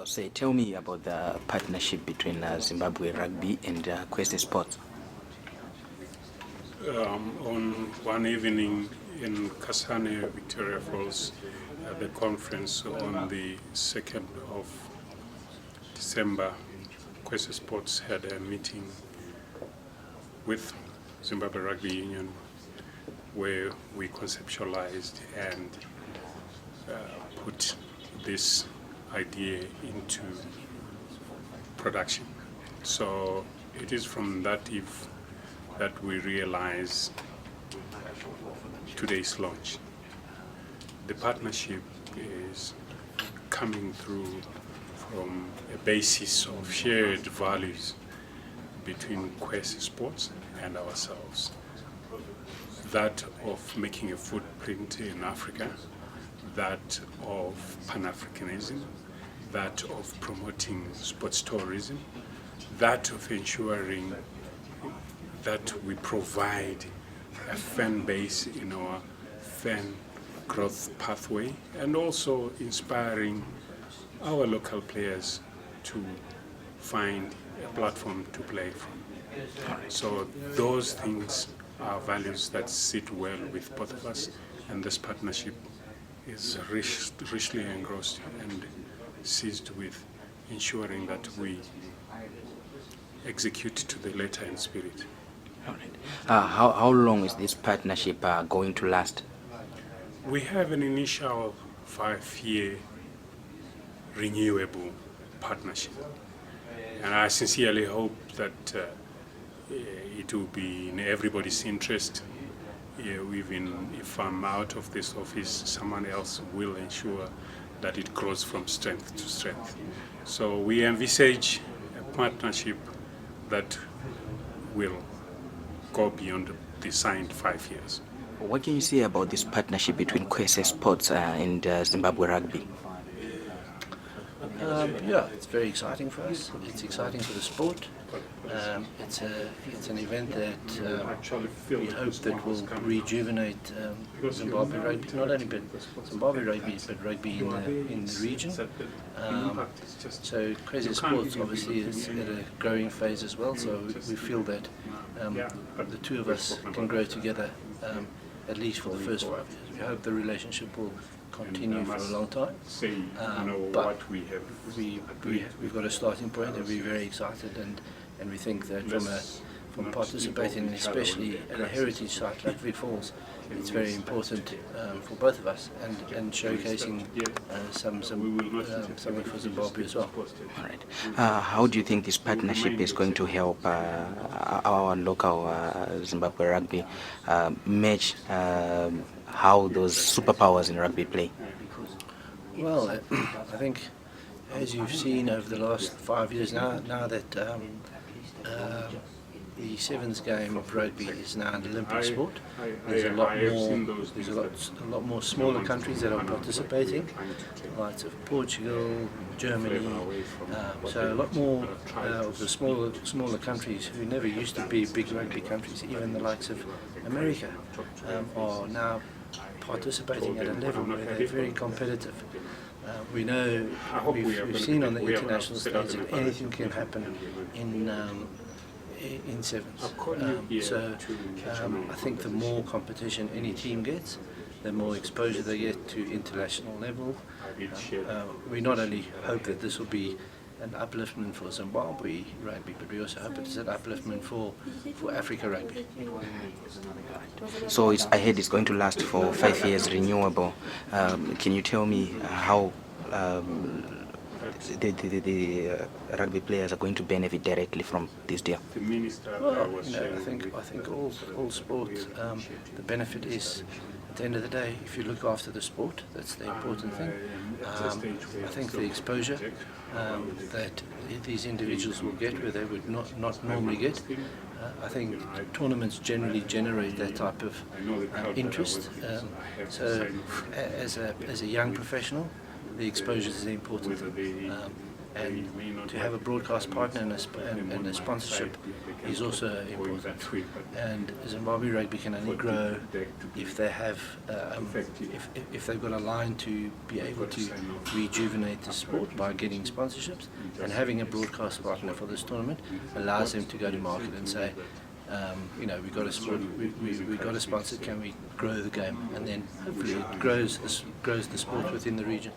Say, tell me about the partnership between Zimbabwe Rugby and Quest Sports. On one evening in Kasane, Victoria Falls, at the conference on the 2nd of December, Quest Sports had a meeting with Zimbabwe Rugby Union where we conceptualized and put this idea into production. So it is from that eve that we realize today's launch. The partnership is coming through from a basis of shared values between Quest Sports and ourselves. That of making a footprint in Africa, that of Pan-Africanism, that of promoting sports tourism, that of ensuring that we provide a fan base in our fan growth pathway, and also inspiring our local players to find a platform to play from. So those things are values that sit well with both of us, and this partnership is richly engrossed and seized with ensuring that we execute to the letter and spirit. All right. How long is this partnership going to last? We have an initial 5-year renewable partnership, and I sincerely hope that it will be in everybody's interest. Even if I'm out of this office, someone else will ensure that it grows from strength to strength. So we envisage a partnership that will go beyond the signed 5 years. What can you say about this partnership between Quest Sports and Zimbabwe Rugby? Yeah, it's very exciting for us. It's exciting for the sport. It's an event that we hope that will rejuvenate Zimbabwe rugby, not only Zimbabwe rugby, but rugby in the region. So Crazy Sports obviously is at a growing phase as well, so we feel that the two of us can grow together at least for the first 5 years. We hope the relationship will continue for a long time, but we've got a starting point, and we're very excited, and we think that from participating, especially at a heritage site like Vic Falls, it's very important for both of us, and showcasing something for Zimbabwe as well. All right. How do you think this partnership is going to help our local Zimbabwe rugby match how those superpowers in rugby play? Well, I think, as you've seen over the last 5 years now that the sevens game of rugby is now an Olympic sport. There's a lot more smaller countries that are participating, the likes of Portugal, Germany. So a lot more of the smaller countries who never used to be big rugby countries, even the likes of America, are now participating at a level where they're very competitive. We know, we've seen on the international stage that anything can happen in sevens. I think the more competition any team gets, the more exposure they get to international level. We not only hope that this will be an upliftment for Zimbabwe rugby, but we also hope it's an upliftment for Africa rugby. So it's going to last for 5 years, renewable. Can you tell me how the rugby players are going to benefit directly from this deal? Well, I think all sport, the benefit is, at the end of the day, if you look after the sport, that's the important thing. I think the exposure that these individuals will get where they would not normally get, I think tournaments generally generate that type of interest. So as a young professional, the exposure is the important thing. and to have a broadcast partner and a sponsorship is also important. And Zimbabwe Rugby can only grow if they have, if they've got a line to be able to rejuvenate the sport by getting sponsorships, and having a broadcast partner for this tournament allows them to go to market and say, you know, we've got a sport, we got a sponsor, can we grow the game? And then hopefully it grows the sport within the region.